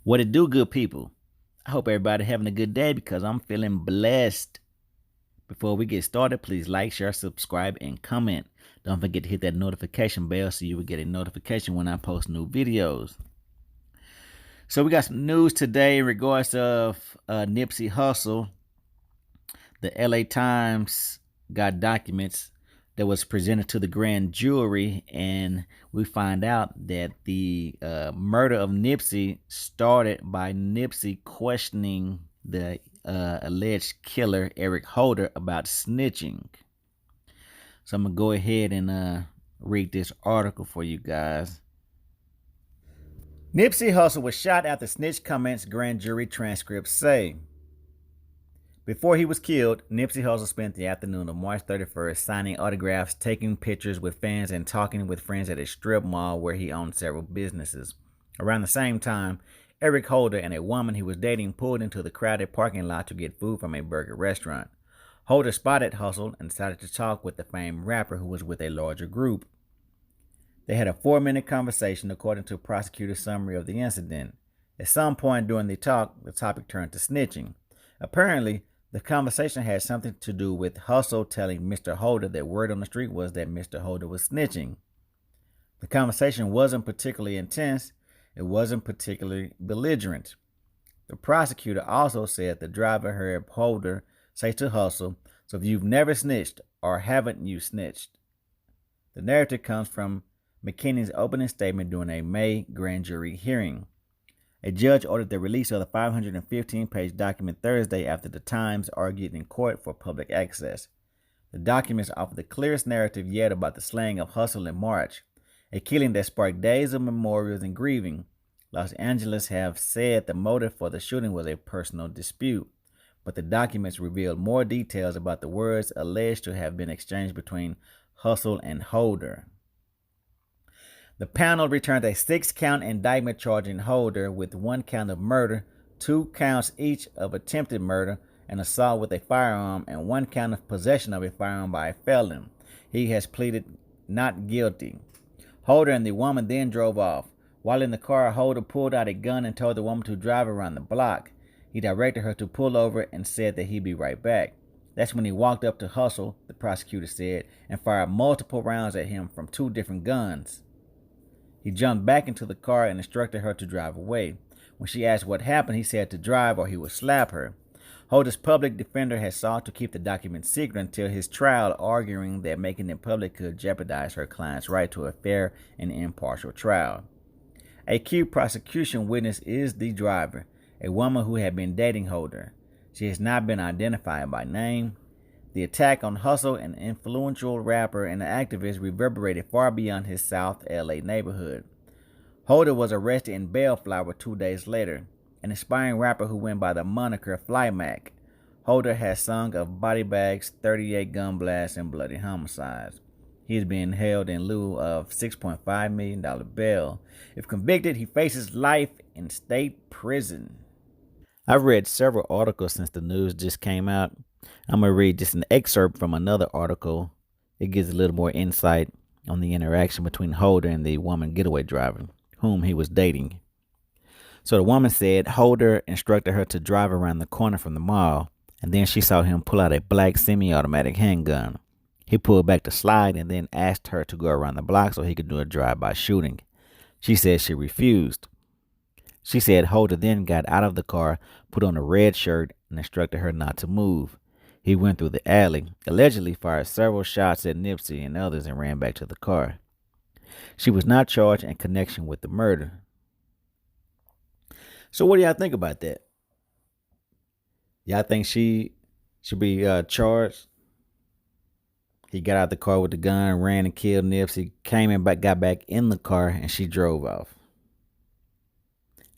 What it do, good people? I hope everybody having a good day because I'm feeling blessed. Before we get started, please like, share, subscribe, and comment. Don't forget to hit that notification bell so you will get a notification when I post new videos. So we got some news today in regards of Nipsey Hussle. The LA Times got documents that was presented to the grand jury, and we find out that the murder of Nipsey started by Nipsey questioning the alleged killer Eric Holder about snitching. So I'm gonna go ahead and read this article for you guys. Nipsey Hussle was shot after snitch comments, grand jury transcripts say. Before he was killed, Nipsey Hussle spent the afternoon of March 31st signing autographs, taking pictures with fans, and talking with friends at a strip mall where he owned several businesses. Around the same time, Eric Holder and a woman he was dating pulled into the crowded parking lot to get food from a burger restaurant. Holder spotted Hussle and decided to talk with the famed rapper who was with a larger group. They had a 4-minute conversation according to a prosecutor's summary of the incident. At some point during the talk, the topic turned to snitching. Apparently, the conversation had something to do with Hussle telling Mr. Holder that word on the street was that Mr. Holder was snitching. The conversation wasn't particularly intense. It wasn't particularly belligerent. The prosecutor also said the driver heard Holder say to Hussle, "So if you've never snitched, or haven't you snitched?" The narrative comes from McKinney's opening statement during a May grand jury hearing. A judge ordered the release of the 515-page document Thursday after the Times argued in court for public access. The documents offer the clearest narrative yet about the slaying of Hussle in March, a killing that sparked days of memorials and grieving. Los Angeles have said the motive for the shooting was a personal dispute, but the documents revealed more details about the words alleged to have been exchanged between Hussle and Holder. The panel returned a 6-count indictment charging Holder with 1 count of murder, 2 counts each of attempted murder and assault with a firearm, and 1 count of possession of a firearm by a felon. He has pleaded not guilty. Holder and the woman then drove off. While in the car, Holder pulled out a gun and told the woman to drive around the block. He directed her to pull over and said that he'd be right back. That's when he walked up to Hussle, the prosecutor said, and fired multiple rounds at him from 2 different guns. He jumped back into the car and instructed her to drive away. When she asked what happened, he said to drive or he would slap her. Holder's public defender has sought to keep the document secret until his trial, arguing that making it public could jeopardize her client's right to a fair and impartial trial. A key prosecution witness is the driver, a woman who had been dating Holder. She has not been identified by name. The attack on Hussle, an influential rapper and activist, reverberated far beyond his South LA neighborhood. Holder was arrested in Bellflower 2 days later, an aspiring rapper who went by the moniker Fly Mac. Holder has sung of body bags, 38 gun blasts, and bloody homicides. He is being held in lieu of $6.5 million bail. If convicted, he faces life in state prison. I've read several articles since the news just came out. I'm going to read just an excerpt from another article. It gives a little more insight on the interaction between Holder and the woman getaway driver, whom he was dating. So the woman said Holder instructed her to drive around the corner from the mall, and then she saw him pull out a black semi-automatic handgun. He pulled back the slide and then asked her to go around the block so he could do a drive-by shooting. She said she refused. She said Holder then got out of the car, put on a red shirt, and instructed her not to move. He went through the alley, allegedly fired several shots at Nipsey and others, and ran back to the car. She was not charged in connection with the murder. So what do y'all think about that? Y'all think she should be charged? He got out of the car with the gun, ran and killed Nipsey, came and got back in the car, and she drove off.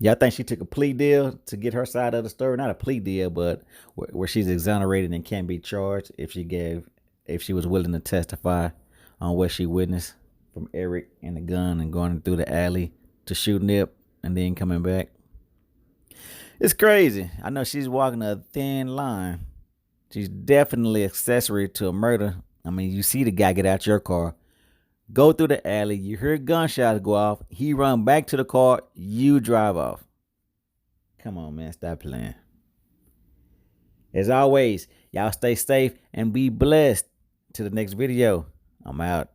Y'all think she took a plea deal to get her side of the story? Not a plea deal, but where she's exonerated and can't be charged if she was willing to testify on what she witnessed from Eric and the gun and going through the alley to shoot Nip and then coming back. It's crazy. I know she's walking a thin line. She's definitely accessory to a murder. I mean, you see the guy get out your car, go through the alley, you hear gunshots go off, he run back to the car, you drive off. Come on, man. Stop playing. As always, y'all stay safe and be blessed. To the next video. I'm out.